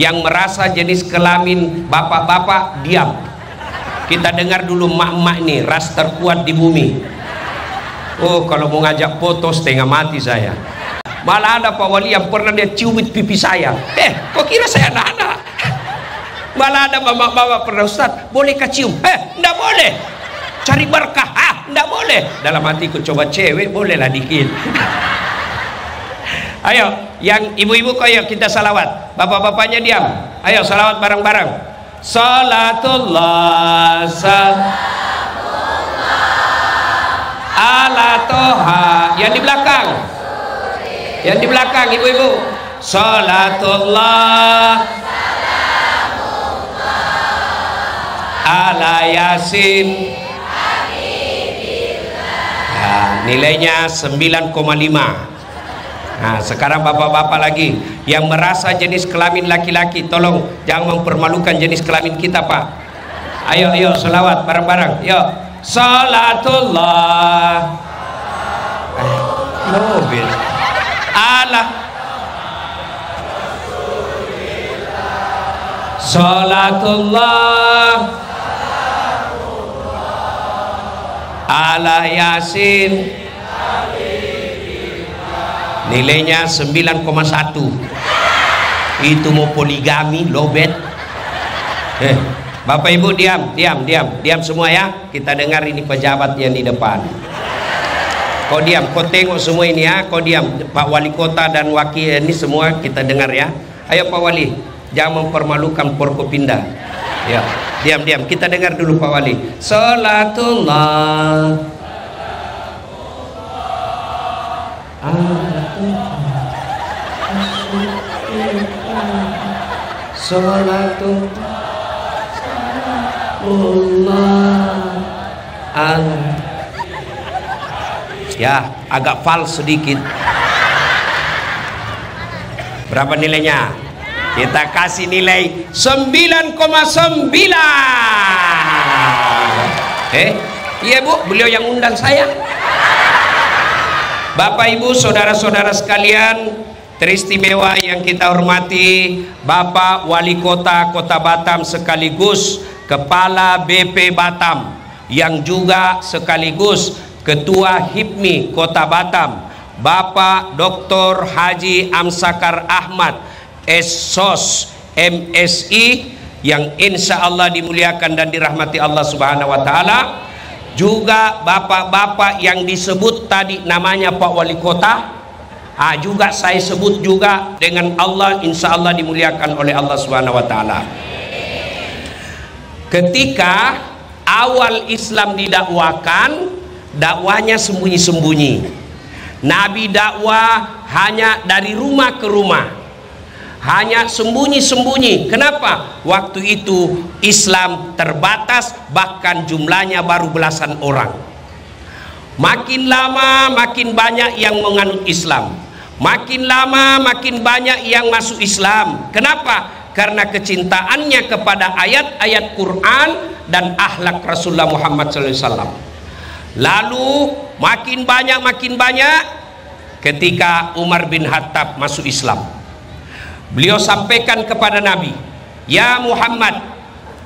Yang merasa jenis kelamin bapak-bapak, diam. Kita dengar dulu emak-emak ini, ras terkuat di bumi. Oh, kalau mau ngajak foto setengah mati saya. Malah ada Pak Wali yang pernah dia cium pipi saya. Kok kira saya anak-anak? Malah ada bapak-bapak pernah, Ustaz, bolehkah cium? Enggak boleh. Cari berkah, enggak boleh. Dalam hatiku, coba cewek bolehlah dikit. Ayo, yang ibu-ibu kok, ayo kita salawat. Bapak-bapaknya diam. Ayo salawat bareng-bareng. Salatullah ala toha. Yang di belakang, yang di belakang ibu-ibu. Salatullah ala Yasin. Nah, nilainya 9,5. Nah, sekarang bapak-bapak lagi yang merasa jenis kelamin laki-laki, tolong jangan mempermalukan jenis kelamin kita, Pak. Ayo, ayo selawat bareng-bareng. Yuk. Salatullah mobil ala salatullah ala Yasin. Nilainya 9,1. Itu mau poligami, lobet. Bapak Ibu diam, diam, diam, diam semua ya. Kita dengar ini pejabat yang di depan. Kau diam, kau tengok semua ini ya. Kau diam, Pak Wali Kota dan wakil ini semua kita dengar ya. Ayo Pak Wali, jangan mempermalukan Forkopimda. Ya, diam, diam. Kita dengar dulu Pak Wali. Salatullah ya, agak fals sedikit. Berapa nilainya? Kita kasih nilai 9,9. Iya Bu, beliau yang undang saya. Bapak Ibu saudara-saudara sekalian teristimewa yang kita hormati, Bapak Wali Kota Kota Batam sekaligus Kepala BP Batam yang juga sekaligus Ketua HIPMI Kota Batam, Bapak Dr. Haji Amsakar Ahmad SSOS MSI yang insya Allah dimuliakan dan dirahmati Allah Subhanahu wa Ta'ala. Juga bapak-bapak yang disebut tadi namanya Pak Wali Kota, juga saya sebut juga dengan Allah, insya Allah dimuliakan oleh Allah Subhanahu wa Ta'ala. Ketika awal Islam didakwakan, dakwanya sembunyi-sembunyi. Nabi dakwah hanya dari rumah ke rumah, hanya sembunyi-sembunyi. Kenapa? Waktu itu Islam terbatas, bahkan jumlahnya baru belasan orang. Makin lama makin banyak yang menganut Islam, makin lama makin banyak yang masuk Islam. Kenapa? Karena kecintaannya kepada ayat-ayat Quran dan akhlak Rasulullah Muhammad SAW. Lalu makin banyak ketika Umar bin Khattab masuk Islam. Beliau sampaikan kepada Nabi, ya Muhammad,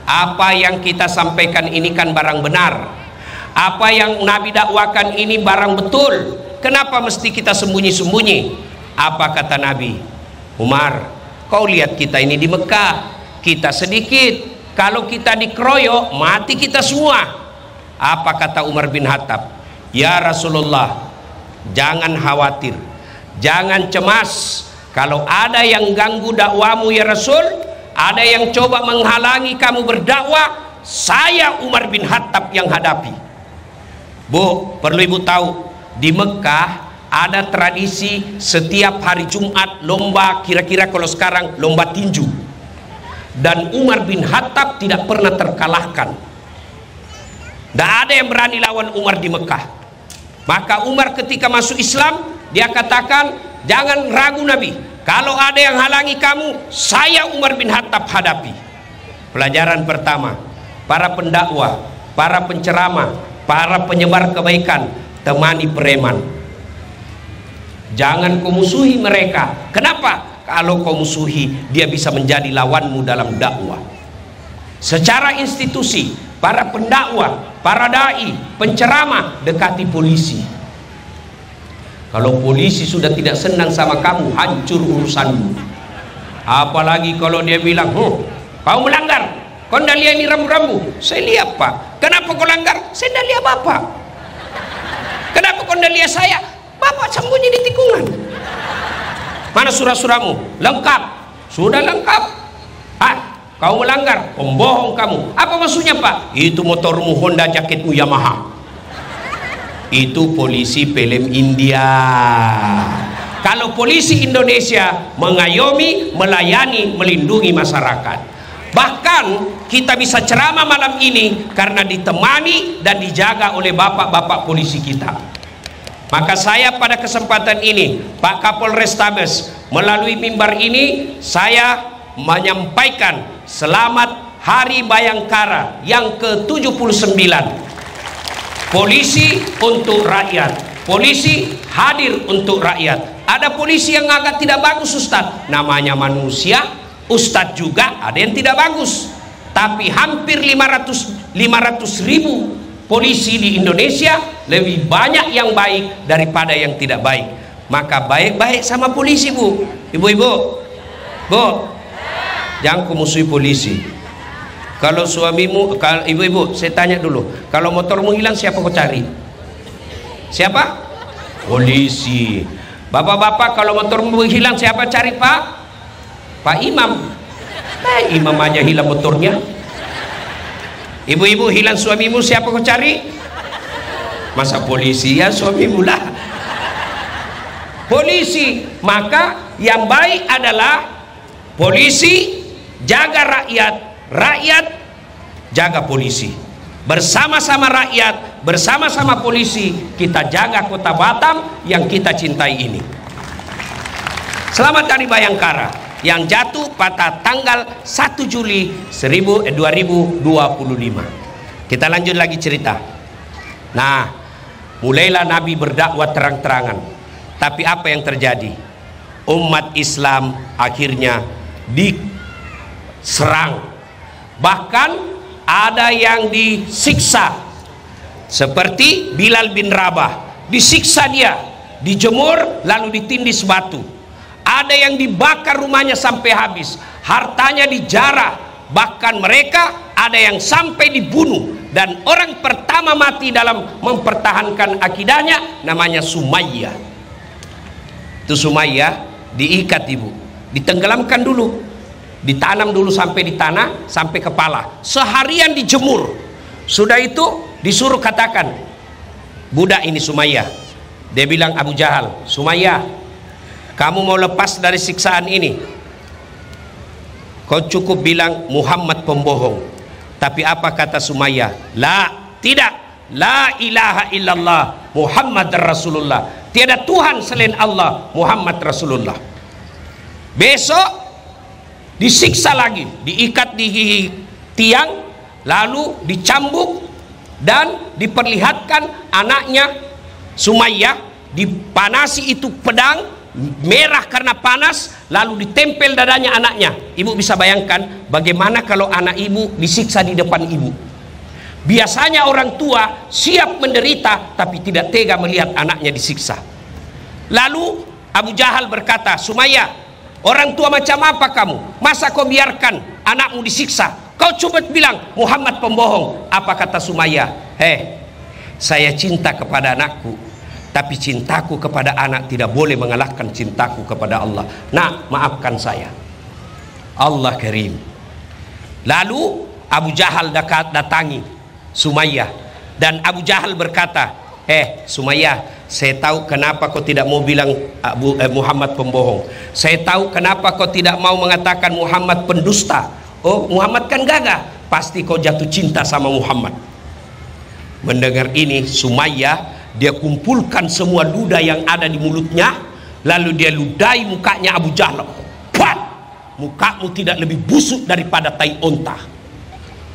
apa yang kita sampaikan ini kan barang benar, apa yang Nabi dakwakan ini barang betul, kenapa mesti kita sembunyi-sembunyi? Apa kata Nabi? Umar, kau lihat kita ini di Mekah, kita sedikit, kalau kita dikeroyok mati kita semua. Apa kata Umar bin Khattab? Ya Rasulullah, jangan khawatir, jangan cemas. Kalau ada yang ganggu dakwamu ya Rasul, ada yang coba menghalangi kamu berdakwah, saya Umar bin Khattab yang hadapi. Bu, perlu ibu tahu, di Mekah ada tradisi setiap hari Jumat lomba, kira-kira kalau sekarang lomba tinju. Dan Umar bin Khattab tidak pernah terkalahkan. Tidak ada yang berani lawan Umar di Mekah. Maka Umar ketika masuk Islam, dia katakan, jangan ragu Nabi, kalau ada yang halangi kamu, saya Umar bin Khattab hadapi. Pelajaran pertama, para pendakwah, para penceramah, para penyebar kebaikan, temani preman. Jangan kau musuhi mereka. Kenapa? kalau kau musuhi, dia bisa menjadi lawanmu dalam dakwah. Secara institusi, para pendakwah, para dai, penceramah dekati polisi. Kalau polisi sudah tidak senang sama kamu, hancur urusanmu. Apalagi kalau dia bilang, kau melanggar, kau tidak lihat ini rambu-rambu. Saya lihat, Pak. Kenapa kau langgar? Saya tidak lihat Bapak. Kenapa kau tidak lihat saya? Bapak sembunyi di tikungan. Mana surat-suratmu? Lengkap. Sudah lengkap. Kau melanggar, pembohong kamu. Apa maksudnya, Pak? Itu motormu Honda, jaketmu Yamaha. Itu polisi film India. Kalau polisi Indonesia mengayomi, melayani, melindungi masyarakat. Bahkan kita bisa ceramah malam ini karena ditemani dan dijaga oleh bapak-bapak polisi kita. Maka saya pada kesempatan ini, Pak Kapolrestabes, melalui mimbar ini saya menyampaikan selamat Hari Bayangkara yang ke-79. Polisi untuk rakyat, polisi hadir untuk rakyat. Ada polisi yang agak tidak bagus, Ustadz, namanya manusia. Ustadz juga ada yang tidak bagus, tapi hampir 500 ribu polisi di Indonesia, lebih banyak yang baik daripada yang tidak baik. Maka baik-baik sama polisi, Bu. Ibu-ibu, Bu, jangan kumusuhi polisi. Kalau suamimu, kalau ibu-ibu, saya tanya dulu, kalau motormu hilang siapa kau cari? Siapa? Polisi. Bapak-bapak, kalau motormu hilang siapa cari, Pak? Pak Imam. Imam aja hilang motornya. Ibu-ibu, hilang suamimu siapa kau cari? Masa polisi? Ya suamimu lah. Polisi. Maka yang baik adalah polisi jaga rakyat, rakyat jaga polisi. Bersama-sama rakyat, bersama-sama polisi, kita jaga kota Batam yang kita cintai ini. Selamat Hari Bayangkara yang jatuh pada tanggal 1 Juli 2025. Kita lanjut lagi cerita. Nah, mulailah Nabi berdakwah terang-terangan. Tapi apa yang terjadi? Umat Islam akhirnya diserang. Bahkan ada yang disiksa. Seperti Bilal bin Rabah. Disiksa dia, dijemur lalu ditindis batu. Ada yang dibakar rumahnya sampai habis, hartanya dijarah, bahkan mereka ada yang sampai dibunuh. Dan orang pertama mati dalam mempertahankan akidahnya namanya Sumayyah. Itu Sumayyah diikat, ibu, ditenggelamkan dulu, ditanam dulu sampai di tanah, sampai kepala, seharian dijemur. Sudah itu disuruh katakan, budak ini Sumayyah. Dia bilang Abu Jahal, Sumayyah, kamu mau lepas dari siksaan ini, kau cukup bilang Muhammad pembohong. Tapi apa kata Sumayyah? Tidak, la ilaha illallah Muhammad Rasulullah. Tiada Tuhan selain Allah, Muhammad Rasulullah. Besok disiksa lagi, diikat di tiang, lalu dicambuk dan diperlihatkan anaknya Sumayyah, dipanasi itu pedang merah karena panas, lalu ditempel dadanya anaknya. Ibu bisa bayangkan bagaimana kalau anak ibu disiksa di depan ibu. Biasanya orang tua siap menderita tapi tidak tega melihat anaknya disiksa. Lalu Abu Jahal berkata, Sumayyah, orang tua macam apa kamu? Masa kau biarkan anakmu disiksa? Kau coba bilang Muhammad pembohong. Apa kata Sumayyah? Saya cinta kepada anakku, tapi cintaku kepada anak tidak boleh mengalahkan cintaku kepada Allah. Nak, maafkan saya. Allah Karim. Lalu Abu Jahal datangi Sumayyah, dan Abu Jahal berkata, Sumayyah, saya tahu kenapa kau tidak mau bilang Muhammad pembohong. Saya tahu kenapa kau tidak mau mengatakan Muhammad pendusta. Oh, Muhammad kan gagah. Pasti kau jatuh cinta sama Muhammad. Mendengar ini Sumayyah, dia kumpulkan semua ludah yang ada di mulutnya, lalu dia ludahi mukanya Abu Jahal. Pat! Mukamu tidak lebih busuk daripada tai onta.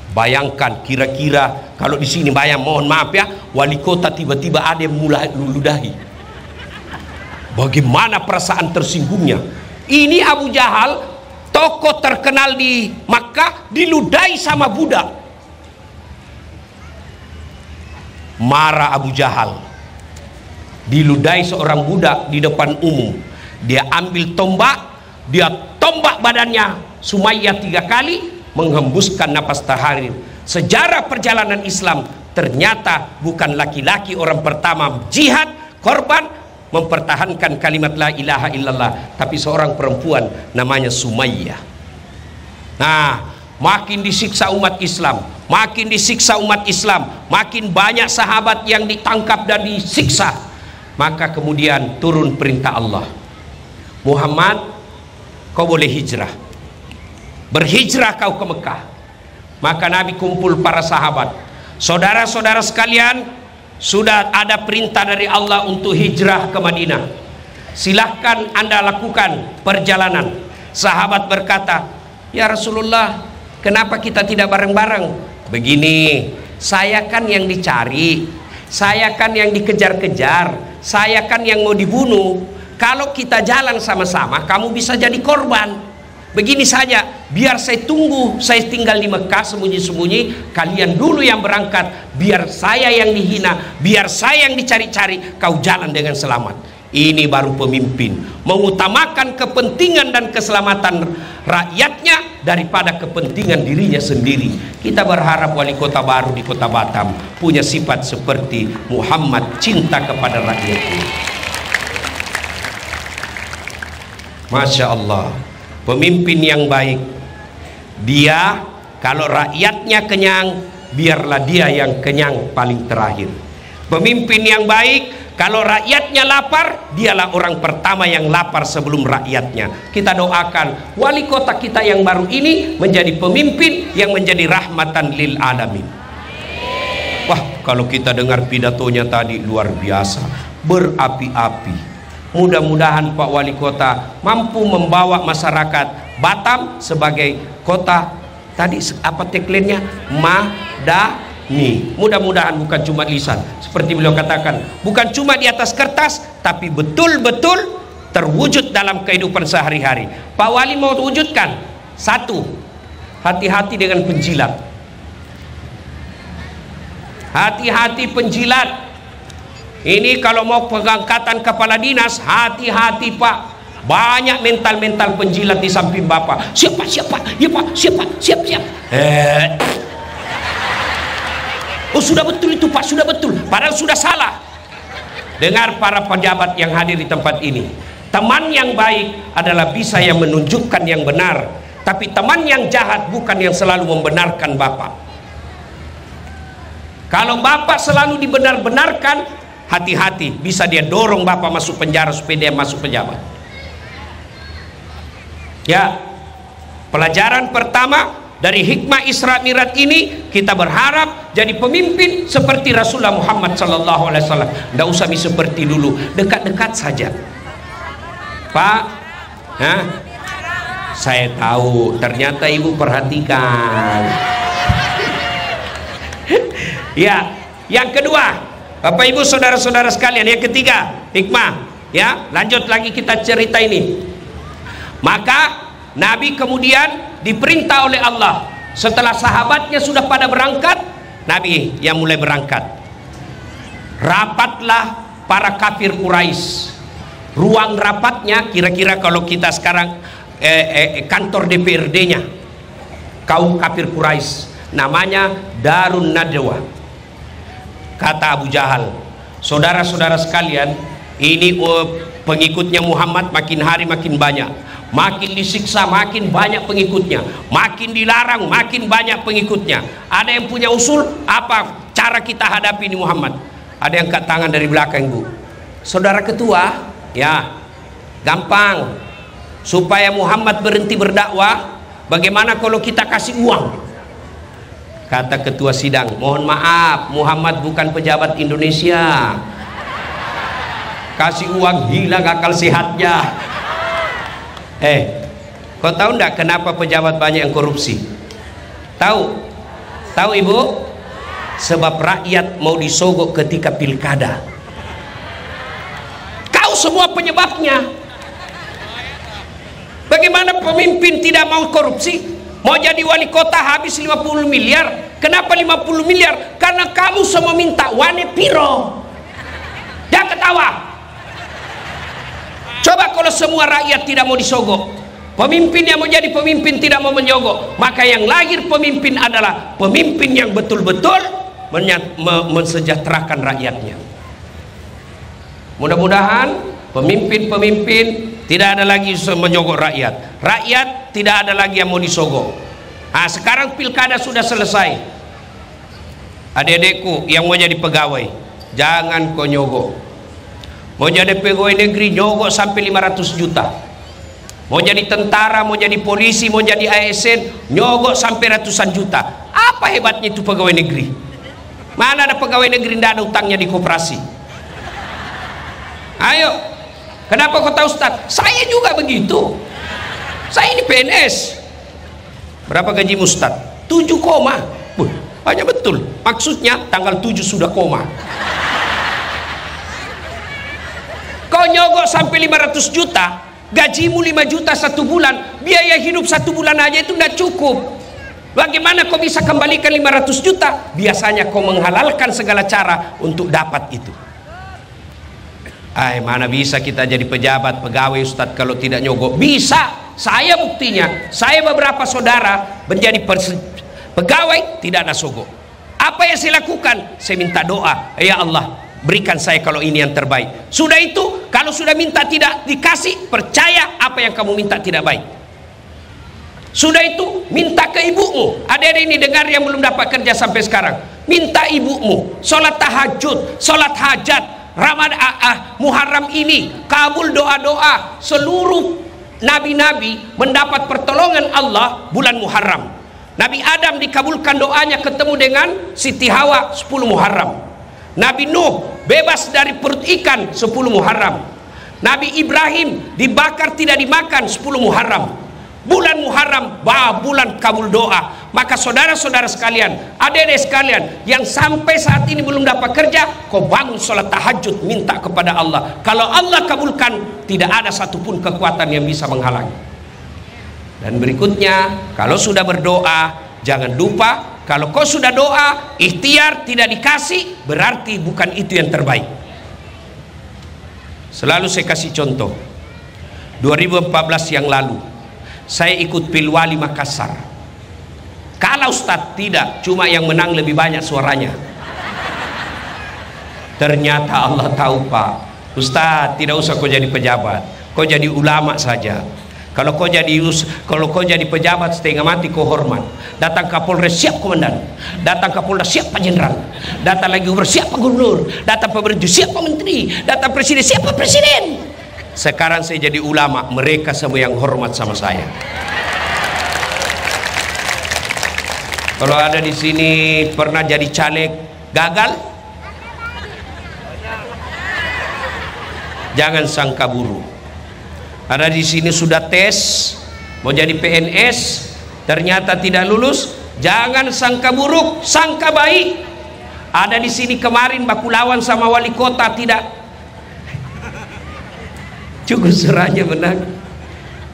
Bayangkan, kira-kira kalau di sini mohon maaf ya, wali kota tiba-tiba ada yang mulai ludahi. Bagaimana perasaan tersinggungnya? Ini Abu Jahal, tokoh terkenal di Makkah, diludahi sama budak. Marah Abu Jahal, diludahi seorang budak di depan umum. Dia ambil tombak, dia tombak badannya Sumayyah 3 kali, menghembuskan napas terakhir. Sejarah perjalanan Islam, ternyata bukan laki-laki orang pertama jihad, korban, mempertahankan kalimat la ilaha illallah, tapi seorang perempuan namanya Sumayyah. Nah, makin disiksa umat Islam, makin disiksa umat Islam, makin banyak sahabat yang ditangkap dan disiksa. Maka kemudian turun perintah Allah, Muhammad, kau boleh hijrah, berhijrah kau ke Mekah. Maka Nabi kumpul para sahabat, saudara-saudara sekalian, sudah ada perintah dari Allah untuk hijrah ke Madinah. Silahkan Anda lakukan perjalanan. Sahabat berkata, ya Rasulullah, kenapa kita tidak bareng-bareng? Begini, saya kan yang dicari, saya kan yang dikejar-kejar, saya kan yang mau dibunuh. Kalau kita jalan sama-sama, kamu bisa jadi korban. Begini saja, biar saya tunggu, saya tinggal di Mekah sembunyi-sembunyi, kalian dulu yang berangkat, biar saya yang dihina, biar saya yang dicari-cari, kau jalan dengan selamat. Ini baru pemimpin, mengutamakan kepentingan dan keselamatan rakyatnya daripada kepentingan dirinya sendiri. Kita berharap wali kota baru di kota Batam punya sifat seperti Muhammad, cinta kepada rakyatnya. Masya Allah, pemimpin yang baik, dia kalau rakyatnya kenyang, biarlah dia yang kenyang paling terakhir. Pemimpin yang baik, kalau rakyatnya lapar, dialah orang pertama yang lapar sebelum rakyatnya. Kita doakan wali kota kita yang baru ini menjadi pemimpin yang menjadi rahmatan lil alamin. Wah, kalau kita dengar pidatonya tadi luar biasa, berapi-api. Mudah-mudahan Pak Wali Kota mampu membawa masyarakat Batam sebagai kota tadi apa tagline-nya, madani. Mudah-mudahan bukan cuma lisan, seperti beliau katakan, bukan cuma di atas kertas, tapi betul-betul terwujud dalam kehidupan sehari-hari. Pak Wali mau wujudkan satu, hati-hati dengan penjilat. Hati-hati penjilat. Ini kalau mau pengangkatan kepala dinas, hati-hati Pak. Banyak mental-mental penjilat di samping Bapak. Siapa? Ya Pak, siap. Oh sudah betul itu Pak, sudah betul. Padahal sudah salah. Dengar para pejabat yang hadir di tempat ini. Teman yang baik adalah bisa yang menunjukkan yang benar. Tapi teman yang jahat bukan yang selalu membenarkan Bapak. Kalau Bapak selalu dibenar-benarkan, hati-hati, bisa dia dorong Bapak masuk penjara supaya dia masuk pejabat. Ya, pelajaran pertama dari hikmah Isra Mi'raj ini, kita berharap jadi pemimpin seperti Rasulullah Muhammad SAW. Tidak usah seperti dulu, dekat-dekat saja. Pak, saya tahu, ternyata ibu perhatikan. Ya, yang kedua, Bapak Ibu saudara-saudara sekalian, yang ketiga hikmah, ya, lanjut lagi kita cerita ini. Maka Nabi kemudian diperintah oleh Allah, setelah sahabatnya sudah pada berangkat, Nabi yang mulai berangkat. Rapatlah para kafir Quraisy. Ruang rapatnya kira-kira kalau kita sekarang kantor DPRD-nya kaum kafir Quraisy, namanya Darun Nadwa. Kata Abu Jahal, saudara-saudara sekalian, ini pengikutnya Muhammad makin hari makin banyak, makin disiksa makin banyak pengikutnya, makin dilarang makin banyak pengikutnya. Ada yang punya usul, apa cara kita hadapi ini Muhammad? Ada yang angkat tangan dari belakang, Bu. Saudara ketua, ya gampang, supaya Muhammad berhenti berdakwah, bagaimana kalau kita kasih uang? Kata ketua sidang, mohon maaf, Muhammad bukan pejabat Indonesia. Kasih uang hilang akal sehatnya. Kau tahu enggak kenapa pejabat banyak yang korupsi? Tahu? Tahu Ibu? Sebab rakyat mau disogok ketika pilkada. Kau semua penyebabnya. Bagaimana pemimpin tidak mau korupsi? Mau jadi wali kota habis 50 miliar. Kenapa 50 miliar? Karena kamu semua minta wane piro. Jangan ketawa. Coba kalau semua rakyat tidak mau disogok, pemimpin yang mau jadi pemimpin tidak mau menyogok, maka yang lahir pemimpin adalah pemimpin yang betul-betul mensejahterakan rakyatnya. Mudah-mudahan pemimpin-pemimpin tidak ada lagi menyogok rakyat. Rakyat tidak ada lagi yang mau disogok. Nah, sekarang pilkada sudah selesai. Adik-adikku yang mau jadi pegawai, jangan kau nyogok. Mau jadi pegawai negeri nyogok sampai 500 juta. Mau jadi tentara, mau jadi polisi, mau jadi ASN, nyogok sampai ratusan juta. Apa hebatnya itu pegawai negeri? Mana ada pegawai negeri tidak ada utangnya di koperasi? Ayo, kenapa kau tahu Ustaz? Saya juga begitu. Saya ini PNS. Berapa gajimu Ustaz? 7 koma. Banyak betul. Maksudnya tanggal 7 sudah koma. Kau nyogok sampai 500 juta, gajimu 5 juta 1 bulan, biaya hidup 1 bulan aja itu tidak cukup. Bagaimana kau bisa kembalikan 500 juta? Biasanya kau menghalalkan segala cara untuk dapat itu. Mana bisa kita jadi pejabat, pegawai Ustadz kalau tidak nyogok? Bisa, saya buktinya. Saya beberapa saudara menjadi pegawai tidak ada sogok. Apa yang saya lakukan? Saya minta doa, ya Allah berikan saya kalau ini yang terbaik. Sudah itu, kalau sudah minta tidak dikasih, percaya apa yang kamu minta tidak baik. Sudah itu, minta ke ibumu. Ada ini dengar yang belum dapat kerja sampai sekarang, minta ibumu sholat tahajud, sholat hajat, Ramadan, Muharram ini kabul doa-doa. Seluruh nabi-nabi mendapat pertolongan Allah bulan Muharram. Nabi Adam dikabulkan doanya ketemu dengan Siti Hawa 10 Muharram. Nabi Nuh bebas dari perut ikan 10 Muharram. Nabi Ibrahim dibakar tidak dimakan 10 Muharram. Bulan Muharram bulan kabul doa. Maka saudara-saudara sekalian, adik-adik sekalian yang sampai saat ini belum dapat kerja, kau bangun sholat tahajud, minta kepada Allah. Kalau Allah kabulkan, tidak ada satupun kekuatan yang bisa menghalangi. Dan berikutnya, kalau sudah berdoa, jangan lupa, kalau kau sudah doa, ikhtiar tidak dikasih, berarti bukan itu yang terbaik. Selalu saya kasih contoh. 2014 yang lalu, saya ikut Pilwali Makassar. Kalau Ustadz tidak, cuma yang menang lebih banyak suaranya. Ternyata Allah tahu Pak, Ustadz tidak usah kau jadi pejabat, kau jadi ulama saja. Kalau kau jadi pejabat setengah mati kau hormat. Datang Kapolres siap komandan, datang Kapolda siap Pak Jenderal, datang lagi Gubernur siap Pak Gubernur, datang pemerintah siap Pak Menteri, datang Presiden siap Pak Presiden. Sekarang saya jadi ulama, mereka semua yang hormat sama saya. Kalau ada di sini pernah jadi caleg gagal, jangan sangka buruk. Ada di sini sudah tes mau jadi PNS, ternyata tidak lulus, jangan sangka buruk, sangka baik. Ada di sini kemarin baku lawan sama wali kota, tidak cukup serahnya menang.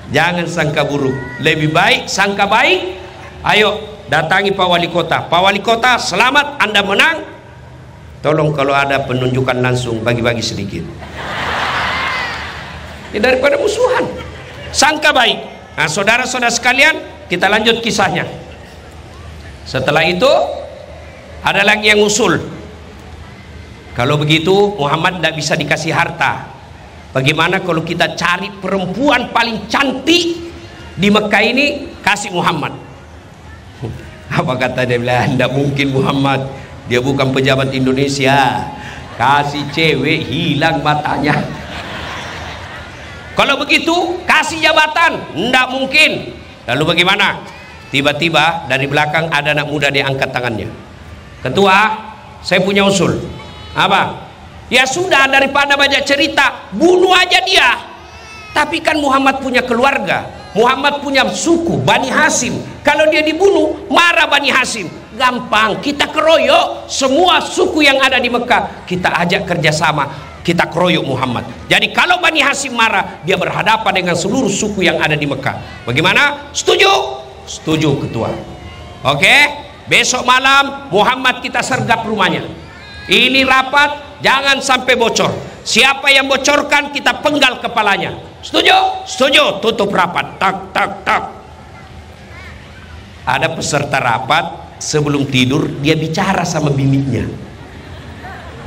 Jangan sangka buruk, lebih baik sangka baik. Ayo datangi Pak Wali Kota. Pak Wali Kota, selamat Anda menang. Tolong kalau ada penunjukan langsung bagi-bagi sedikit. Daripada musuhan, sangka baik. Nah, saudara-saudara sekalian, kita lanjut kisahnya. Setelah itu ada lagi yang usul. Kalau begitu Muhammad tidak bisa dikasih harta. Bagaimana kalau kita cari perempuan paling cantik di Mekah ini, kasih Muhammad. Apa kata dia? Bilang, tidak mungkin Muhammad, dia bukan pejabat Indonesia, kasih cewek hilang matanya. Kalau begitu kasih jabatan, tidak mungkin. Lalu bagaimana? Tiba-tiba dari belakang ada anak muda, dia angkat tangannya. Ketua, saya punya usul. Apa? Ya sudah, daripada banyak cerita, bunuh aja dia. Tapi kan Muhammad punya keluarga, Muhammad punya suku Bani Hasim. Kalau dia dibunuh, marah Bani Hasim. Gampang, kita keroyok semua suku yang ada di Mekah, kita ajak kerjasama. kita keroyok Muhammad. Jadi kalau Bani Hashim marah, dia berhadapan dengan seluruh suku yang ada di Mekah. Bagaimana? Setuju? Setuju ketua. Oke, besok malam Muhammad kita sergap rumahnya. Ini rapat, jangan sampai bocor. Siapa yang bocorkan kita penggal kepalanya. Setuju? Setuju. Tutup rapat. Tak tak tak. Ada peserta rapat, sebelum tidur dia bicara sama bininya.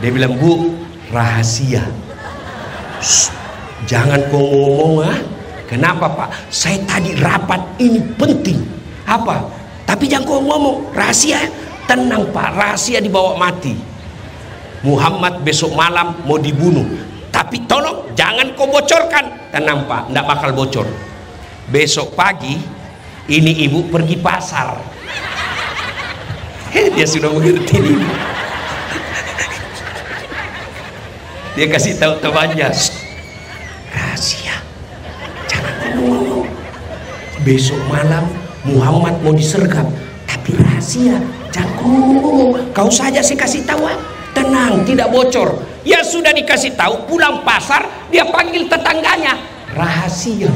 Dia bilang, "Bu, rahasia. Jangan kau ngomong, ah." "Kenapa, Pak?" "Saya tadi rapat, ini penting." "Apa?" "Tapi jangan kau ngomong, rahasia." "Tenang, Pak, rahasia dibawa mati. Muhammad besok malam mau dibunuh. Tapi tolong jangan kau bocorkan." "Tenang, Pak, tidak bakal bocor." Besok pagi ini ibu pergi pasar. Dia sudah mengerti ini. Dia kasih tahu temannya, "Rahasia, jangan ngomong. Besok malam Muhammad mau disergap, tapi rahasia, jangan ngomong. Kau saja saya kasih tahu. Tenang, tidak bocor." Ya sudah dikasih tahu, pulang pasar dia panggil tetangganya, "Rahasia,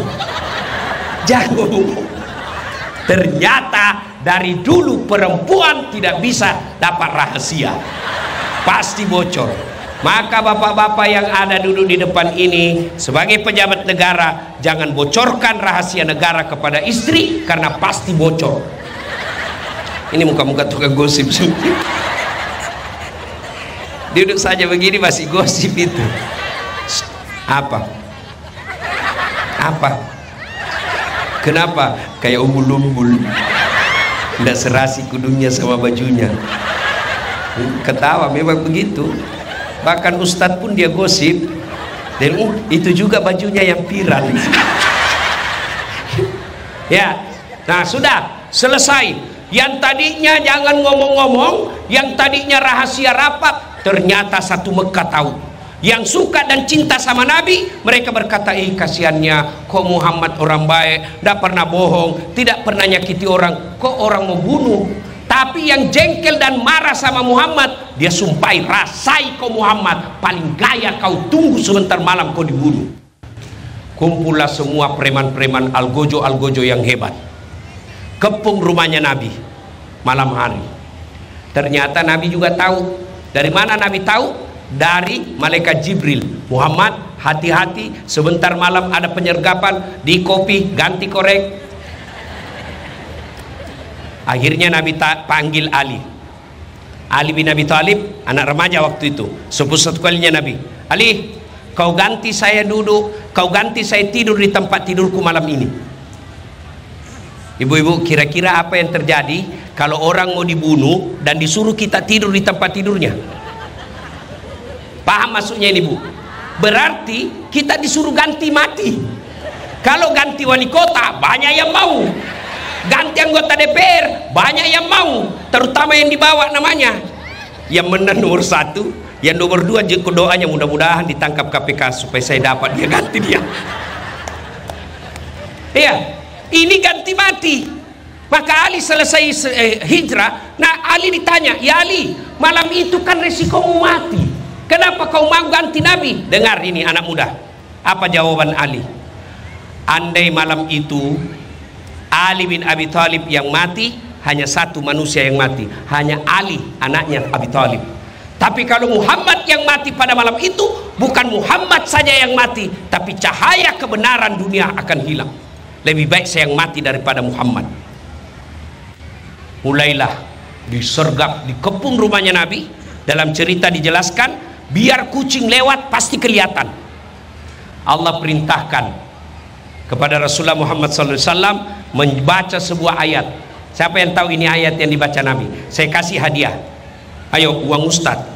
jangan ngomong." Ternyata dari dulu perempuan tidak bisa dapat rahasia, pasti bocor. Maka bapak-bapak yang ada duduk di depan ini sebagai pejabat negara, jangan bocorkan rahasia negara kepada istri karena pasti bocor. Ini muka-muka tukang gosip. Duduk saja begini masih gosip itu. Apa? Apa? Kenapa? Kayak umbul-umbul, tidak serasi kudungnya sama bajunya. Ketawa, memang begitu. Bahkan ustadz pun dia gosip, dan itu juga bajunya yang viral. Ya, nah sudah selesai. Yang tadinya jangan ngomong-ngomong, yang tadinya rahasia rapat, ternyata satu Mekah tahu. Yang suka dan cinta sama Nabi, mereka berkata, kasihannya, kok Muhammad orang baik, tidak pernah bohong, tidak pernah nyakiti orang, kok orang mau bunuh. Tapi yang jengkel dan marah sama Muhammad, dia sumpahi, rasai kau Muhammad, paling gaya kau, tunggu sebentar malam kau dibunuh. Kumpullah semua preman-preman algojo-algojo yang hebat, kepung rumahnya Nabi malam hari. Ternyata Nabi juga tahu. Dari mana Nabi tahu? Dari malaikat Jibril. "Muhammad, hati-hati, sebentar malam ada penyergapan di kopi, ganti korek." Akhirnya Nabi panggil Ali bin Abi Thalib, anak remaja waktu itu, sepupu satu kalinya Nabi. "Ali, kau ganti saya duduk, kau ganti saya tidur di tempat tidurku malam ini." Ibu-ibu, kira-kira apa yang terjadi kalau orang mau dibunuh dan disuruh kita tidur di tempat tidurnya? Paham maksudnya ini, Bu? Berarti kita disuruh ganti mati. Kalau ganti wali kota, banyak yang mau. Ganti anggota DPR, banyak yang mau, terutama yang dibawa namanya. Yang menang nomor 1, yang nomor 2 doanya mudah-mudahan ditangkap KPK supaya saya dapat dia, ganti dia. Iya, ini ganti mati. Maka Ali selesai hijrah. Nah, Ali ditanya, "Ya Ali, malam itu kan resikomu mati, kenapa kau mau ganti Nabi?" Dengar ini anak muda, apa jawaban Ali? "Andai malam itu Ali bin Abi Thalib yang mati, hanya satu manusia yang mati, hanya Ali anaknya Abi Thalib. Tapi kalau Muhammad yang mati pada malam itu, bukan Muhammad saja yang mati, tapi cahaya kebenaran dunia akan hilang. Lebih baik saya yang mati daripada Muhammad." Mulailah disergap, dikepung rumahnya Nabi. Dalam cerita dijelaskan, biar kucing lewat pasti kelihatan. Allah perintahkan kepada Rasulullah Muhammad SAW membaca sebuah ayat. Siapa yang tahu ini ayat yang dibaca Nabi? Saya kasih hadiah. Ayo, uang ustadz.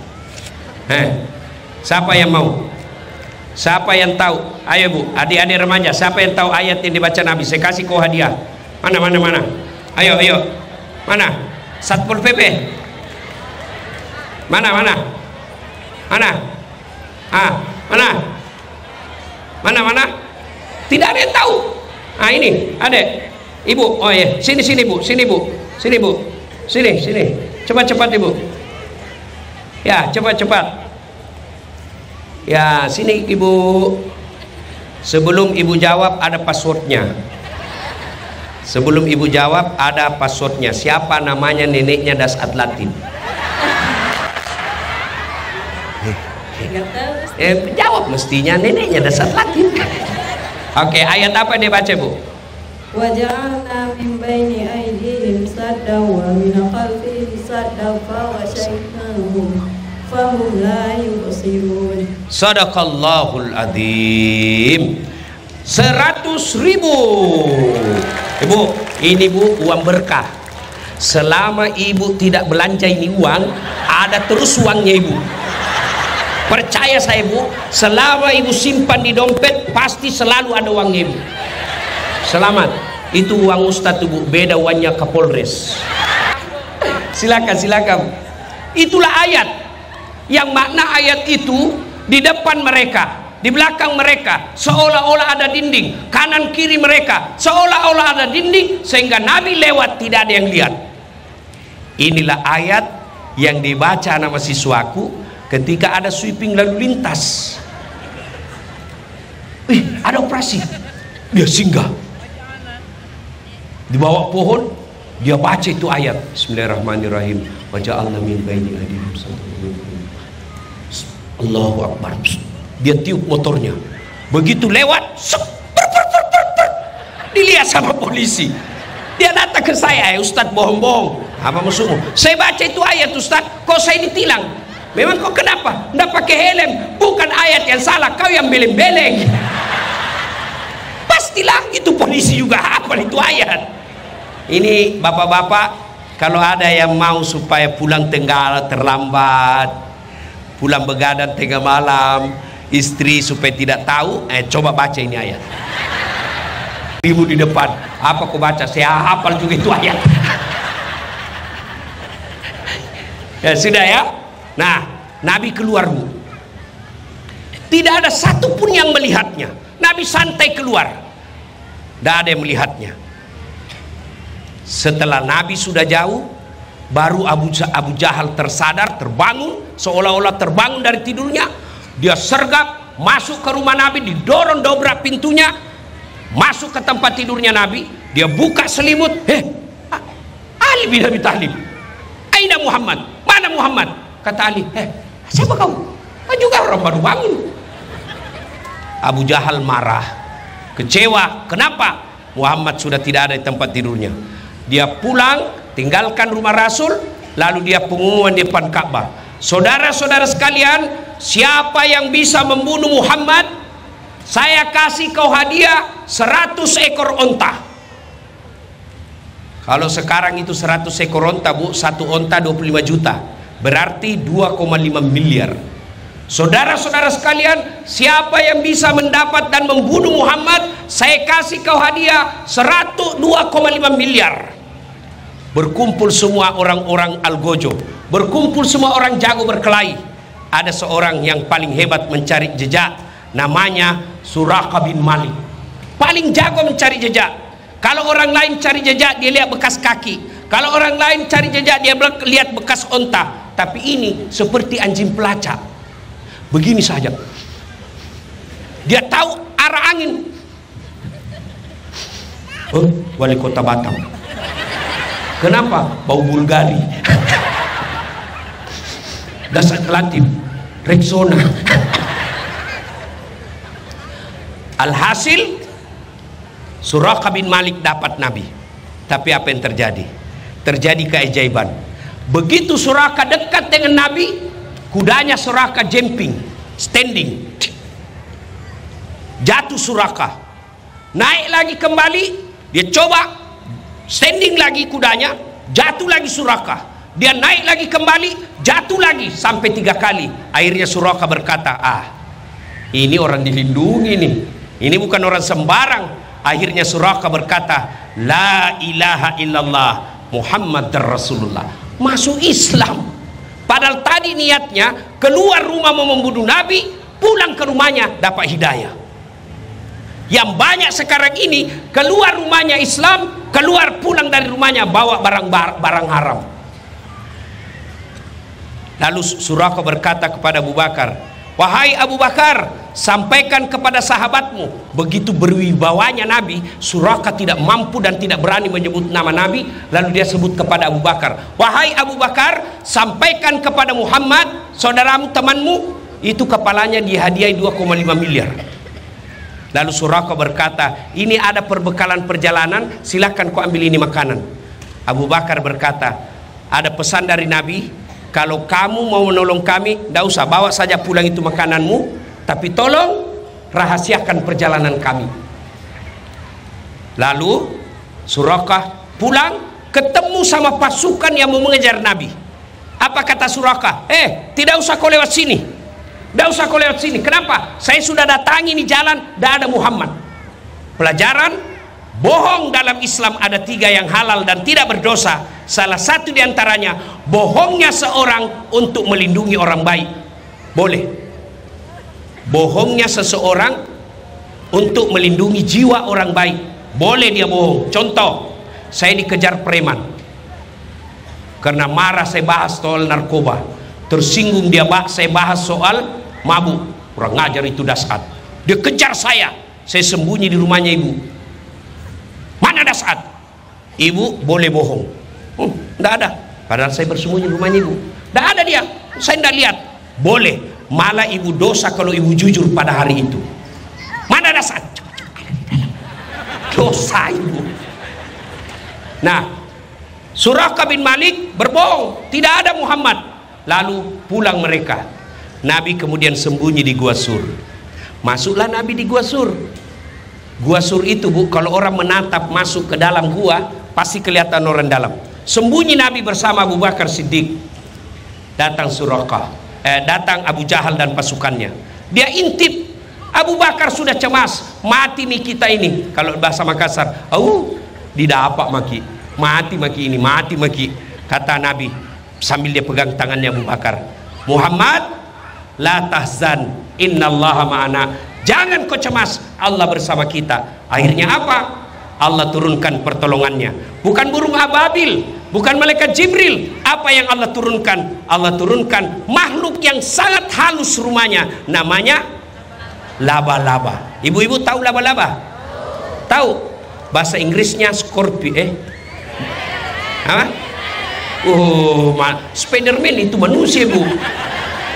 Siapa yang mau? Siapa yang tahu? Ayo Bu, adik-adik remaja, siapa yang tahu ayat yang dibaca Nabi? Saya kasih kau hadiah. Mana? Ayo. Mana? Satpol PP. Mana? Mana? Tidak ada yang tahu. Ini adek, ibu. Oh ya, sini Bu, sini. Cepat Ibu. Ya, cepat. Ya, sini ibu. Sebelum ibu jawab ada passwordnya. Sebelum ibu jawab ada passwordnya. Siapa namanya neneknya Dasat Latin? Jawab mestinya neneknya Dasat Latin. Oke, ayat apa dia baca, Bu? وَجَعَلْنَا مِنْ بَيْنِ أَيْدِيهِمْ سَدًّا وَمِنْ خَلْفِهِمْ سَدًّا فَغَشَيْنَاهُمْ فَهُمْ لَا يُبْصِرُونَ. Sadaqallahul Adzim. 100.000. Ibu, ini Bu uang berkah. Selama ibu tidak belanja ini uang, ada terus uangnya ibu. Percaya saya Bu, selama ibu simpan di dompet pasti selalu ada uangnya ibu. Selamat. Itu uang Ustadz Bu, beda uangnya Kapolres. Silakan. Itulah ayat. Yang makna ayat itu di depan mereka, di belakang mereka seolah-olah ada dinding, kanan kiri mereka seolah-olah ada dinding, sehingga Nabi lewat tidak ada yang lihat. Inilah ayat yang dibaca nama siswaku ketika ada sweeping lalu lintas. Ada operasi, dia singgah di bawah pohon, dia baca itu ayat. Bismillahirrahmanirrahim. Wa ja'alna min baini aydihim saddan. Allahu Akbar. Dia tiup motornya. Begitu lewat, dilihat sama polisi. Dia datang ke saya, Ustadz bohong-bohong. Apa maksudmu? Saya baca itu ayat Ustadz, kok saya ditilang? Memang kok kenapa? Nggak pakai helm. Bukan ayat yang salah, kau yang beleng-beleng. Pastilah itu polisi juga hafal itu ayat. Ini bapak-bapak, kalau ada yang mau supaya pulang terlambat, pulang begadang tengah malam, istri supaya tidak tahu, coba baca ini ayat. Ibu di depan, apa kau baca? Saya hafal juga itu ayat. Ya sudah ya. Nah, Nabi keluar Bu. Tidak ada satupun yang melihatnya. Nabi santai keluar. Tidak ada yang melihatnya. Setelah Nabi sudah jauh, baru Abu Jahal tersadar, terbangun, seolah-olah terbangun dari tidurnya. Dia sergap masuk ke rumah Nabi, didorong dobrak pintunya, masuk ke tempat tidurnya Nabi. Dia buka selimut. Ali bin Abi Thalib, aina Muhammad? Mana Muhammad? Kata Ali, siapa kau? Juga orang baru bangun. Abu Jahal marah, kecewa. Kenapa? Muhammad sudah tidak ada di tempat tidurnya. Dia pulang, tinggalkan rumah Rasul, lalu dia pengumuman di depan Ka'bah. Saudara-saudara sekalian, siapa yang bisa membunuh Muhammad, saya kasih kau hadiah 100 ekor onta. Kalau sekarang itu 100 ekor onta Bu, satu onta 25 juta, berarti 2,5 miliar. Saudara-saudara sekalian, siapa yang bisa mendapat dan membunuh Muhammad, saya kasih kau hadiah 2,5 miliar. Berkumpul semua orang-orang Algojo, berkumpul semua orang jago berkelahi. Ada seorang yang paling hebat mencari jejak, namanya Suraqah bin Malik. Paling jago mencari jejak. Kalau orang lain cari jejak, dia lihat bekas kaki. Kalau orang lain cari jejak, dia lihat bekas onta. Tapi ini seperti anjing pelacak, begini saja. Dia tahu arah angin. Wali kota Batam. Kenapa? Bau Bulgari. Dasar Latin, Rexona. Alhasil Suraqah bin Malik dapat Nabi. Tapi apa yang terjadi? Terjadi keajaiban. Begitu Suraqah dekat dengan Nabi, kudanya Suraqah jumping, standing. Jatuh Suraqah. Naik lagi kembali, dia coba standing lagi kudanya, jatuh lagi Suraqah. Dia naik lagi kembali, jatuh lagi sampai 3 kali. Akhirnya Suraqah berkata, ini orang dilindungi nih. Ini bukan orang sembarang. Akhirnya Suraqah berkata, la ilaha illallah Muhammad Rasulullah. Masuk Islam. Padahal tadi niatnya keluar rumah mau membunuh Nabi, pulang ke rumahnya dapat hidayah. Yang banyak sekarang ini keluar rumahnya Islam, keluar pulang dari rumahnya bawa barang haram. Lalu Suraqah berkata kepada Abu Bakar, wahai Abu Bakar, sampaikan kepada sahabatmu. Begitu berwibawanya Nabi, Suraka tidak mampu dan tidak berani menyebut nama Nabi. Lalu dia sebut kepada Abu Bakar, wahai Abu Bakar, sampaikan kepada Muhammad, saudaramu, temanmu, itu kepalanya dihadiahi 2,5 miliar. Lalu Suraka berkata, ini ada perbekalan perjalanan, silakan kau ambil ini makanan. Abu Bakar berkata, ada pesan dari Nabi, kalau kamu mau menolong kami, tidak usah, bawa saja pulang itu makananmu, tapi tolong rahasiakan perjalanan kami. Lalu Suraka pulang, ketemu sama pasukan yang mau mengejar Nabi. Apa kata Suraka? Tidak usah kau lewat sini. Tidak usah kau lewat sini. Kenapa? Saya sudah datangi ini jalan, tidak ada Muhammad. Pelajaran, bohong dalam Islam ada 3 yang halal dan tidak berdosa. Salah satu diantaranya, bohongnya seorang untuk melindungi orang baik. Boleh. Bohongnya seseorang untuk melindungi jiwa orang baik. Boleh dia bohong. Contoh, saya dikejar preman. Karena marah saya bahas soal narkoba. Tersinggung dia saya bahas soal mabuk. Kurang ngajar itu Dasat. Dia kejar saya sembunyi di rumahnya ibu. Mana Dasat? Ibu boleh bohong. Tidak ada. Padahal saya bersembunyi di rumahnya ibu. Tidak ada dia. Saya tidak lihat. Boleh. Malah ibu dosa kalau ibu jujur pada hari itu. Mana Dasat? Dosa ibu. Nah, Suraka bin Malik berbohong. Tidak ada Muhammad. Lalu pulang mereka. Nabi kemudian sembunyi di Gua Sur. Masuklah Nabi di Gua Sur. Gua Sur itu, Bu, kalau orang menatap masuk ke dalam gua, pasti kelihatan orang dalam. Sembunyi Nabi bersama Abu Bakar Siddiq. Datang Suraka, datang Abu Jahal dan pasukannya. Dia intip. Abu Bakar sudah cemas. Mati nih kita ini. Kalau bahasa Makassar, didapak maki. Mati maki ini, mati maki. Kata Nabi sambil dia pegang tangannya Abu Bakar, Muhammad, la tahzan, innallaha ma'ana. Jangan kau cemas, Allah bersama kita. Akhirnya apa? Allah turunkan pertolongannya. Bukan burung ababil, bukan malaikat Jibril. Apa yang Allah turunkan? Allah turunkan makhluk yang sangat halus rumahnya. Namanya laba-laba. Ibu-ibu tahu laba-laba? Tahu? Bahasa Inggrisnya scorpio. Apa? Spiderman itu manusia, Bu.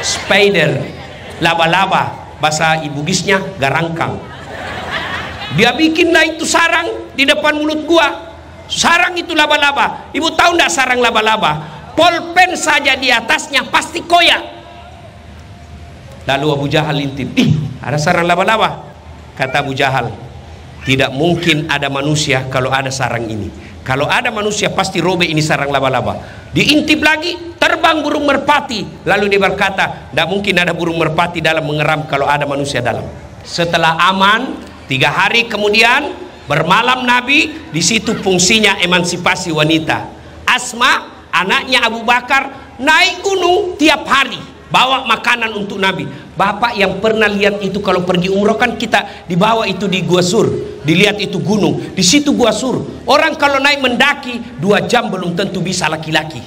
Spider, laba-laba, bahasa Ibu Gisnya garangkang. Dia bikinlah itu sarang di depan mulut gua. Sarang itu laba-laba. Ibu tahu enggak sarang laba-laba? Polpen saja di atasnya pasti koyak. Lalu Abu Jahal intip, ada sarang laba-laba. Kata Abu Jahal, tidak mungkin ada manusia kalau ada sarang ini. Kalau ada manusia pasti robek ini sarang laba-laba. Diintip lagi, terbang burung merpati. Lalu dia berkata, tidak mungkin ada burung merpati dalam mengeram kalau ada manusia dalam. Setelah aman, 3 hari kemudian bermalam Nabi. Di situ fungsinya emansipasi wanita. Asma, anaknya Abu Bakar, naik gunung tiap hari, bawa makanan untuk Nabi. Bapak yang pernah lihat itu kalau pergi umroh kan kita dibawa itu di Gua Sur, dilihat itu gunung, di situ Gua Sur. Orang kalau naik mendaki 2 jam belum tentu bisa laki-laki.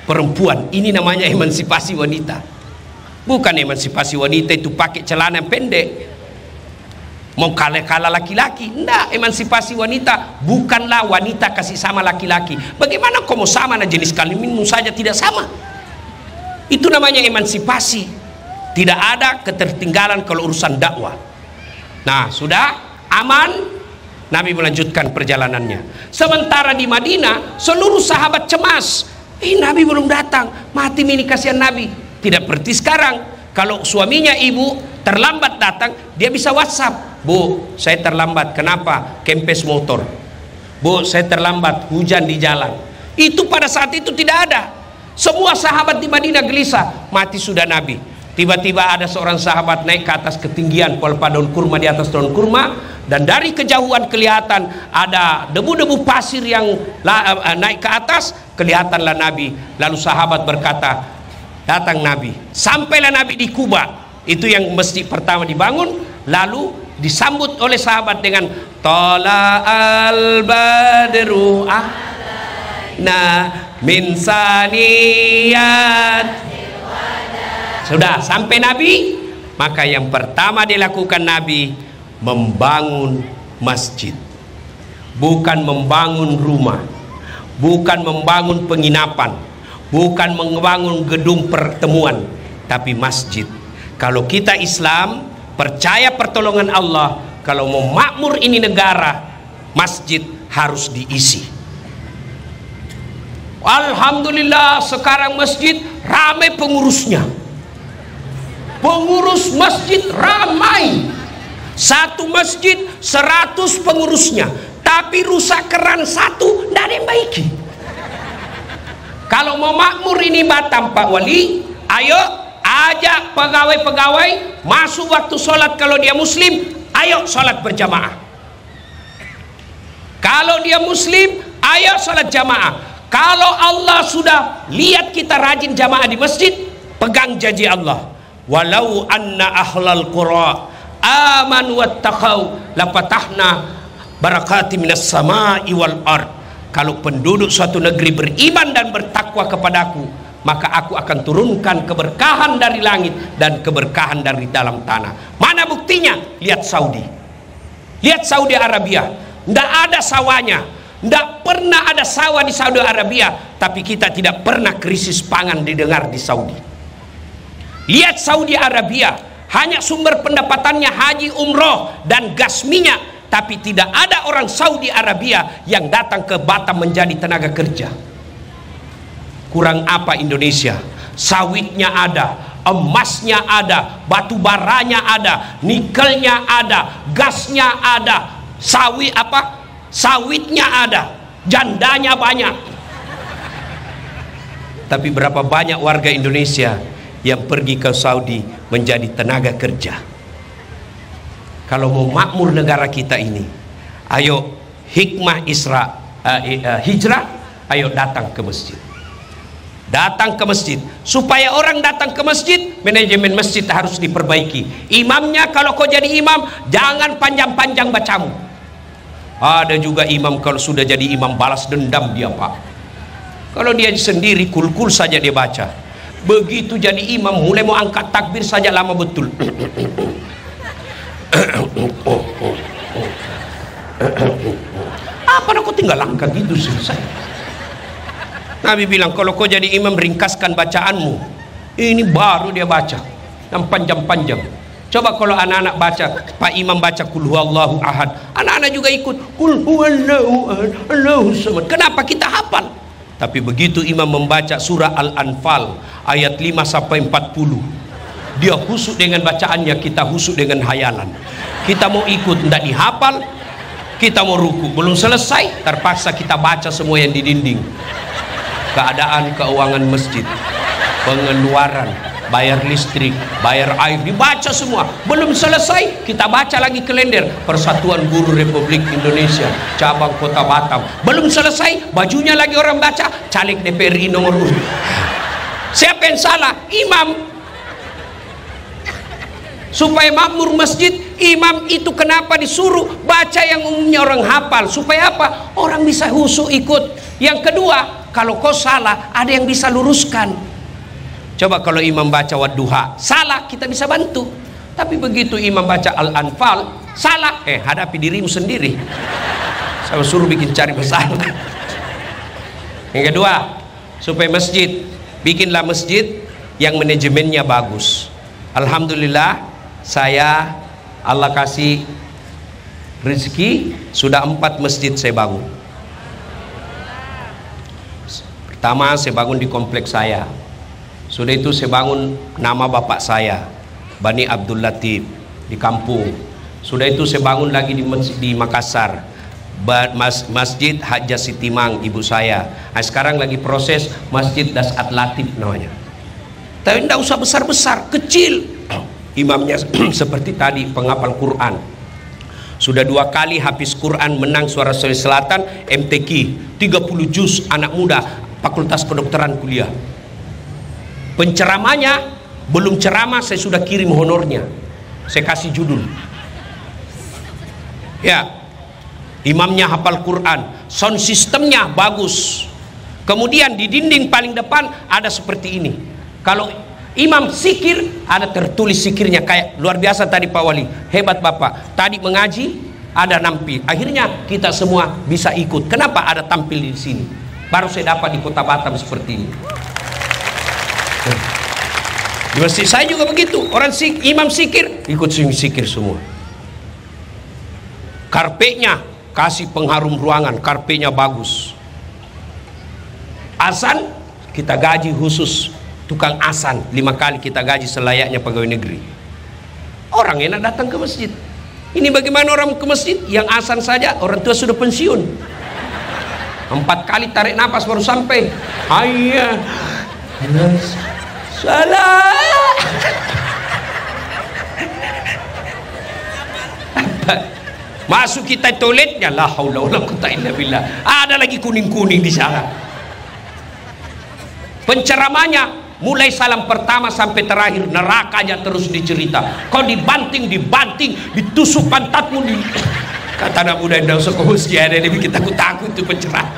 Perempuan, ini namanya emansipasi wanita. Bukan emansipasi wanita itu pakai celana yang pendek. Mau kalah laki-laki? Enggak, emansipasi wanita bukanlah wanita kasih sama laki-laki. Bagaimana kau mau sama na jenis kelaminmu saja tidak sama? Itu namanya emansipasi. Tidak ada ketertinggalan kalau urusan dakwah. Nah, sudah aman, Nabi melanjutkan perjalanannya. Sementara di Madinah, seluruh sahabat cemas. Nabi belum datang, mati ini kasihan Nabi. Tidak seperti sekarang. Kalau suaminya ibu terlambat datang, dia bisa WhatsApp. Bu, saya terlambat. Kenapa? Kempes motor. Bu, saya terlambat. Hujan di jalan. Itu pada saat itu tidak ada. Semua sahabat di Madinah gelisah. Mati sudah Nabi. Tiba-tiba ada seorang sahabat naik ke atas ketinggian pelepah daun kurma, di atas daun kurma, dan dari kejauhan kelihatan ada debu-debu pasir yang naik ke atas. Kelihatanlah Nabi. Lalu sahabat berkata, datang Nabi. Sampailah Nabi di Kuba. Itu yang masjid pertama dibangun. Lalu disambut oleh sahabat dengan Tola al-badru min saniyat. Sudah sampai Nabi, Maka yang pertama dilakukan Nabi membangun masjid, bukan membangun rumah, bukan membangun penginapan, bukan membangun gedung pertemuan, tapi masjid. Kalau kita Islam percaya pertolongan Allah, kalau mau makmur ini negara, masjid harus diisi. Alhamdulillah sekarang masjid ramai pengurusnya. Pengurus masjid ramai. Satu masjid 100 pengurusnya, tapi rusak keran satu tidak ada yang baiki. Kalau mau makmur ini Batam Pak Wali, ayo ajak pegawai-pegawai masuk waktu sholat. Kalau dia muslim, ayo sholat berjamaah. Kalau dia muslim, ayo sholat jamaah. Kalau Allah sudah lihat kita rajin jamaah di masjid, pegang janji Allah, walau anna ahlal qura amanu wattaqau lapatahna barakati minas sama'i wal ard. Kalau penduduk suatu negeri beriman dan bertakwa kepadaku, maka aku akan turunkan keberkahan dari langit dan keberkahan dari dalam tanah. Mana buktinya? Lihat Saudi. Lihat Saudi Arabia. Tidak ada sawahnya, tidak pernah ada sawah di Saudi Arabia, tapi kita tidak pernah krisis pangan didengar di Saudi. Lihat Saudi Arabia, hanya sumber pendapatannya haji, umroh, dan gas minyak, tapi tidak ada orang Saudi Arabia yang datang ke Batam menjadi tenaga kerja. Kurang apa Indonesia? Sawitnya ada, emasnya ada, batu baranya ada, nikelnya ada, gasnya ada, sawitnya ada, jandanya banyak. Tapi berapa banyak warga Indonesia yang pergi ke Saudi menjadi tenaga kerja? Kalau mau makmur negara kita ini, ayo hikmah hijrah, ayo datang ke masjid. Datang ke masjid. Supaya orang datang ke masjid, manajemen masjid harus diperbaiki. Imamnya, kalau kau jadi imam, jangan panjang-panjang bacamu. Ada juga imam kalau sudah jadi imam balas dendam dia Pak. Kalau dia sendiri kul-kul saja dia baca. Begitu jadi imam mulai mau angkat takbir saja lama betul. Apa aku tinggal langkah gitu selesai. Nabi bilang kalau kau jadi imam ringkaskan bacaanmu. Ini baru dia baca yang panjang-panjang. Coba kalau anak-anak baca, Pak Imam baca kul huwallahu ahad, anak-anak juga ikut kul huwallahu ahad, Allahu samad. Kenapa? Kita hafal. Tapi begitu imam membaca surah Al-Anfal ayat 5 sampai 40, dia husuk dengan bacaannya, kita husuk dengan hayalan. Kita mau ikut tidak dihafal, kita mau ruku belum selesai, terpaksa kita baca semua yang di dinding. Keadaan keuangan masjid, pengeluaran, bayar listrik, bayar air, dibaca semua. Belum selesai, kita baca lagi kalender Persatuan Guru Republik Indonesia cabang Kota Batam. Belum selesai, bajunya lagi orang baca, caleg DPRI nomor 1. Siapa yang salah? Imam. Supaya makmur masjid, imam itu kenapa disuruh baca yang umumnya orang hafal? Supaya apa? Orang bisa husu ikut. Yang kedua, kalau kau salah, ada yang bisa luruskan. Coba kalau imam baca wadduha salah, kita bisa bantu. Tapi begitu imam baca Al-Anfal salah, hadapi dirimu sendiri. Saya suruh bikin cari masalah. Yang kedua, supaya masjid, bikinlah masjid yang manajemennya bagus. Alhamdulillah, saya Allah kasih rezeki, sudah 4 masjid saya bangun. Pertama saya bangun di kompleks saya. Sudah itu saya bangun nama bapak saya, Bani Abdul Latif, di kampung. Sudah itu saya bangun lagi di Makassar, Masjid Hajjah Sitimang, ibu saya. Nah, sekarang lagi proses Masjid Dasat Latif namanya. Tapi tidak usah besar-besar, kecil. Imamnya seperti tadi penghafal Quran. Sudah 2 kali habis Quran menang Suara Sulawesi Selatan MTQ 30 juz, anak muda Fakultas Kedokteran kuliah. Penceramanya belum ceramah saya sudah kirim honornya, saya kasih judul ya. Imamnya hafal Quran, sound sistemnya bagus. Kemudian di dinding paling depan ada seperti ini. Kalau Imam sikir, ada tertulis sikirnya kayak luar biasa tadi Pak Wali. Hebat Bapak. Tadi mengaji, ada nampil. Akhirnya kita semua bisa ikut. Kenapa ada tampil di sini? Baru saya dapat di Kota Batam seperti ini. Di masjid saya juga begitu. Orang imam sikir, ikut sikir semua. Karpetnya kasih pengharum ruangan, karpetnya bagus. Azan kita gaji khusus tukang azan 5 kali kita gaji selayaknya pegawai negeri. Orang enak datang ke masjid. Ini bagaimana orang ke masjid yang azan saja orang tua sudah pensiun. 4 kali tarik nafas baru sampai. Hayya salah. Masuk kita toiletnya, la haula wala quwwata illa billah. Ada lagi kuning-kuning di sana. Penceramanya mulai salam pertama sampai terakhir nerakanya terus dicerita. Kau dibanting, ditusuk pantatmu di. Kata anak muda yang usah kau mesti ada ini bikin takut itu pencerah.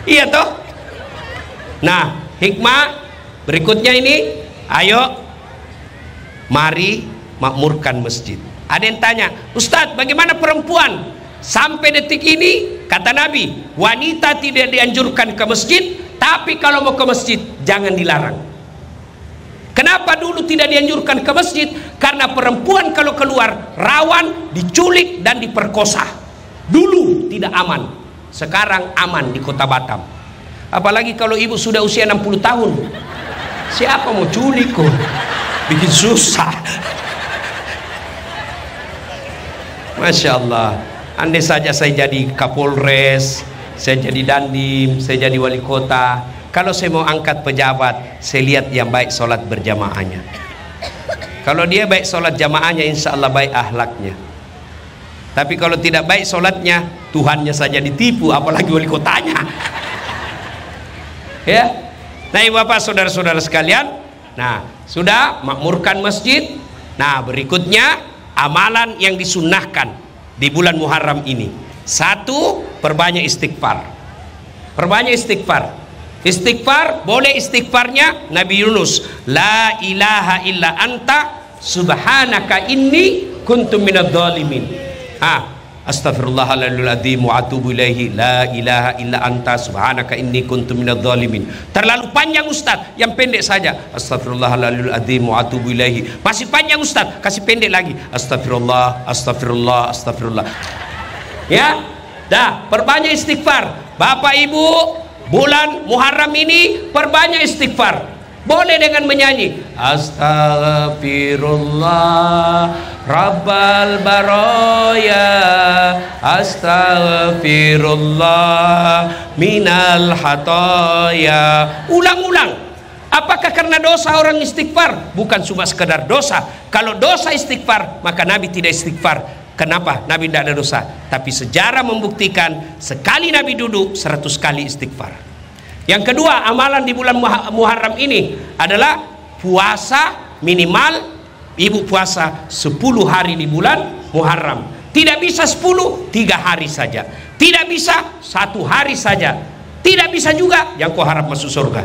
Iya toh? Nah, hikmah berikutnya ini, ayo mari makmurkan masjid. Ada yang tanya, Ustadz bagaimana perempuan? Sampai detik ini kata Nabi, wanita tidak dianjurkan ke masjid, tapi kalau mau ke masjid jangan dilarang. Kenapa dulu tidak dianjurkan ke masjid? Karena perempuan kalau keluar rawan diculik dan diperkosa. Dulu tidak aman, sekarang aman di Kota Batam. Apalagi kalau ibu sudah usia 60 tahun, siapa mau culik kok? Bikin susah. Masya Allah. Andai saja saya jadi Kapolres, saya jadi Dandim, saya jadi wali kota, kalau saya mau angkat pejabat, saya lihat yang baik sholat berjamaahnya. Kalau dia baik sholat jamaahnya, insya Allah baik ahlaknya. Tapi kalau tidak baik sholatnya, Tuhannya saja ditipu, apalagi wali kotanya. Ya, nah Bapak saudara-saudara sekalian, nah sudah makmurkan masjid. Nah berikutnya amalan yang disunnahkan di bulan Muharram ini. 1, perbanyak istighfar. Perbanyak istighfar. Istighfar, boleh istighfarnya Nabi Yunus, la ilaha illa anta subhanaka inni kuntu minadh dhalimin. Astaghfirullahaladzim wa atubu ilaihi, la ilaha illa anta subhanaka inni kuntu minadh dhalimin. Terlalu panjang Ustaz, yang pendek saja. Astaghfirullahaladzim wa atubu ilaihi. Masih panjang Ustaz, kasih pendek lagi. Astagfirullah, astagfirullah, astagfirullah. Ya, dah, perbanyak istighfar. Bapak Ibu, bulan Muharram ini perbanyak istighfar. Boleh dengan menyanyi Astaghfirullah Rabbal Baraya, Astaghfirullah Minal Hataya. Ulang-ulang. Apakah karena dosa orang istighfar? Bukan cuma sekedar dosa. Kalau dosa istighfar, maka Nabi tidak istighfar. Kenapa? Nabi tidak ada dosa. Tapi sejarah membuktikan sekali Nabi duduk 100 kali istighfar. Yang kedua, amalan di bulan Muharram ini adalah puasa minimal. Ibu puasa 10 hari di bulan Muharram. Tidak bisa 10, 3 hari saja. Tidak bisa 1 hari saja. Tidak bisa juga yang kau harap masuk surga.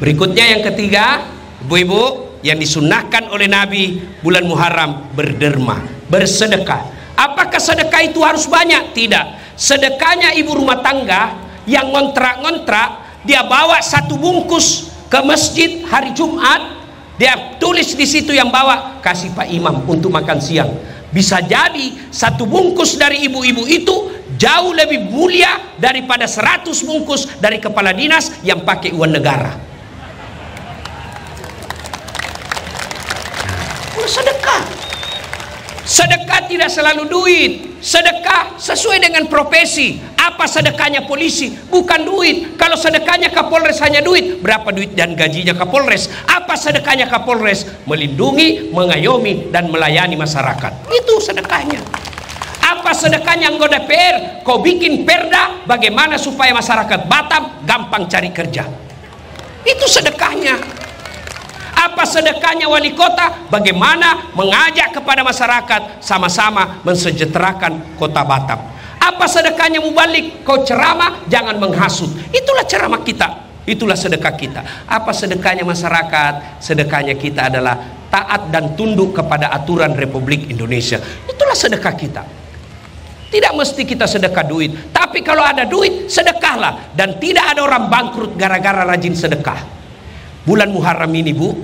Berikutnya yang ketiga, ibu-ibu, yang disunnahkan oleh Nabi bulan Muharram, berderma, bersedekah. Apakah sedekah itu harus banyak? Tidak. Sedekahnya ibu rumah tangga yang ngontrak-ngontrak, dia bawa 1 bungkus ke masjid hari Jumat, dia tulis di situ yang bawa, kasih Pak Imam untuk makan siang. Bisa jadi 1 bungkus dari ibu-ibu itu jauh lebih mulia daripada 100 bungkus dari kepala dinas yang pakai uang negara. Sedekah. Sedekah tidak selalu duit. Sedekah sesuai dengan profesi. Apa sedekahnya polisi? Bukan duit. Kalau sedekahnya Kapolres hanya duit, berapa duit dan gajinya Kapolres? Apa sedekahnya Kapolres? Melindungi, mengayomi, dan melayani masyarakat. Itu sedekahnya. Apa sedekahnya anggota DPR? Kau bikin perda bagaimana supaya masyarakat Batam gampang cari kerja. Itu sedekahnya. Apa sedekahnya wali kota? Bagaimana mengajak kepada masyarakat sama-sama mensejahterakan kota Batam. Apa sedekahnya mubalik? Kau ceramah jangan menghasut. Itulah ceramah kita. Itulah sedekah kita. Apa sedekahnya masyarakat? Sedekahnya kita adalah taat dan tunduk kepada aturan Republik Indonesia. Itulah sedekah kita. Tidak mesti kita sedekah duit, tapi kalau ada duit, sedekahlah. Dan tidak ada orang bangkrut gara-gara rajin sedekah. Bulan Muharram ini, Bu,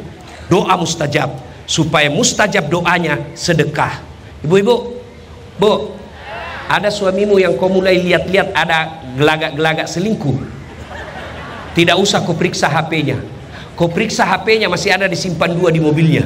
doa mustajab. Supaya mustajab doanya, sedekah. Ibu-ibu, Bu, ada suamimu yang kau mulai lihat-lihat ada gelagak-gelagak selingkuh. Tidak usah kau periksa HP-nya. Kau periksa HP-nya, masih ada disimpan 2 di mobilnya.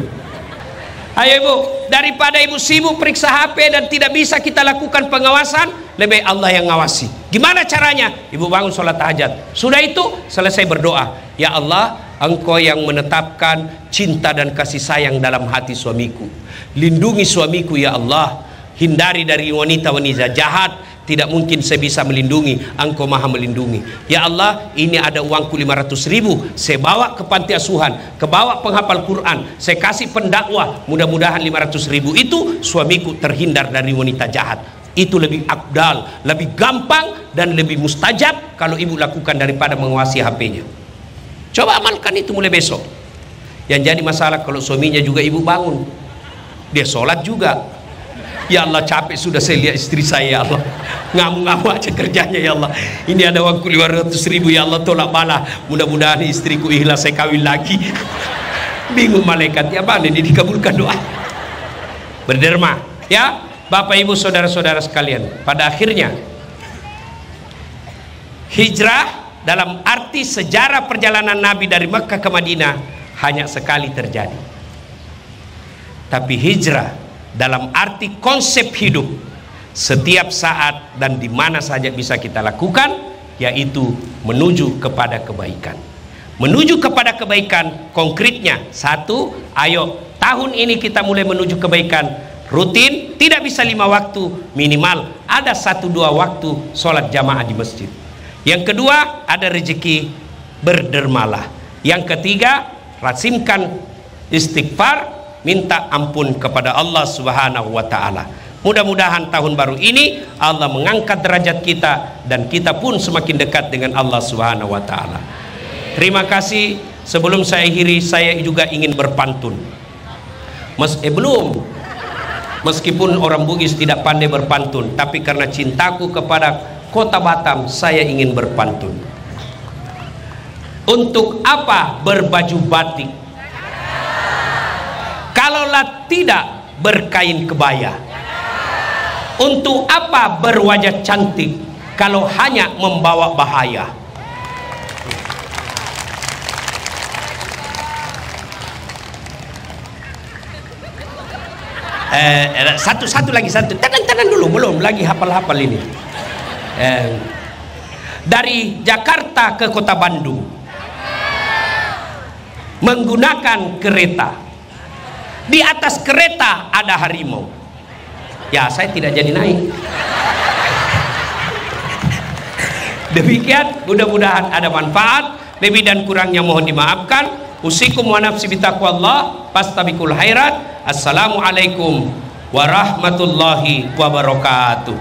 Ayo ibu, daripada ibu sibuk periksa HP dan tidak bisa kita lakukan pengawasan, lebih Allah yang ngawasi. Gimana caranya? Ibu bangun sholat tahajud. Sudah itu, selesai berdoa. Ya Allah, Engkau yang menetapkan cinta dan kasih sayang dalam hati suamiku. Lindungi suamiku ya Allah. Hindari dari wanita-wanita jahat. Tidak mungkin saya bisa melindungi, Engkau maha melindungi. Ya Allah, ini ada uangku 500.000, saya bawa ke panti asuhan, ke bawa penghafal Quran, saya kasih pendakwah, mudah-mudahan 500.000 itu suamiku terhindar dari wanita jahat. Itu lebih abdal, lebih gampang dan lebih mustajab kalau ibu lakukan daripada menguasai HP-nya. Coba amalkan itu mulai besok. Yang jadi masalah kalau suaminya juga ibu bangun, dia sholat juga. Ya Allah, capek sudah saya lihat istri saya ya Allah, ngamuk-ngamuk aja kerjanya ya Allah. Ini ada uangku 500.000 ya Allah, tolak bala. Mudah-mudahan istriku ikhlas, saya kawin lagi. Bingung malaikat, ya mana ini dikabulkan doa. Berderma ya Bapak Ibu saudara-saudara sekalian. Pada akhirnya hijrah dalam arti sejarah perjalanan Nabi dari Mekah ke Madinah hanya sekali terjadi. Tapi hijrah dalam arti konsep hidup setiap saat dan di mana saja bisa kita lakukan, yaitu menuju kepada kebaikan. Menuju kepada kebaikan konkretnya, satu, ayo tahun ini kita mulai menuju kebaikan. Rutin, tidak bisa 5 waktu, minimal ada 1-2 waktu sholat jamaah di masjid. Yang kedua, ada rezeki, berdermalah. Yang ketiga, lazimkan istighfar, minta ampun kepada Allah Subhanahu wa Ta'ala. Mudah-mudahan tahun baru ini Allah mengangkat derajat kita dan kita pun semakin dekat dengan Allah Subhanahu wa Ta'ala. Terima kasih. Sebelum saya akhiri, saya juga ingin berpantun. Meskipun orang Bugis tidak pandai berpantun, tapi karena cintaku kepada kota Batam, saya ingin berpantun. Untuk apa berbaju batik kalaulah tidak berkain kebaya? Untuk apa berwajah cantik kalau hanya membawa bahaya? Satu lagi. Tenang dulu, belum lagi hafal-hafal ini. Dari Jakarta ke kota Bandung menggunakan kereta. Di atas kereta ada harimau. Ya, saya tidak jadi naik. Demikian, mudah-mudahan ada manfaat. Lebih dan kurangnya mohon dimaafkan. Usikum wa nafsi bitaqwallah, fastabiqul khairat. Assalamualaikum warahmatullahi wabarakatuh.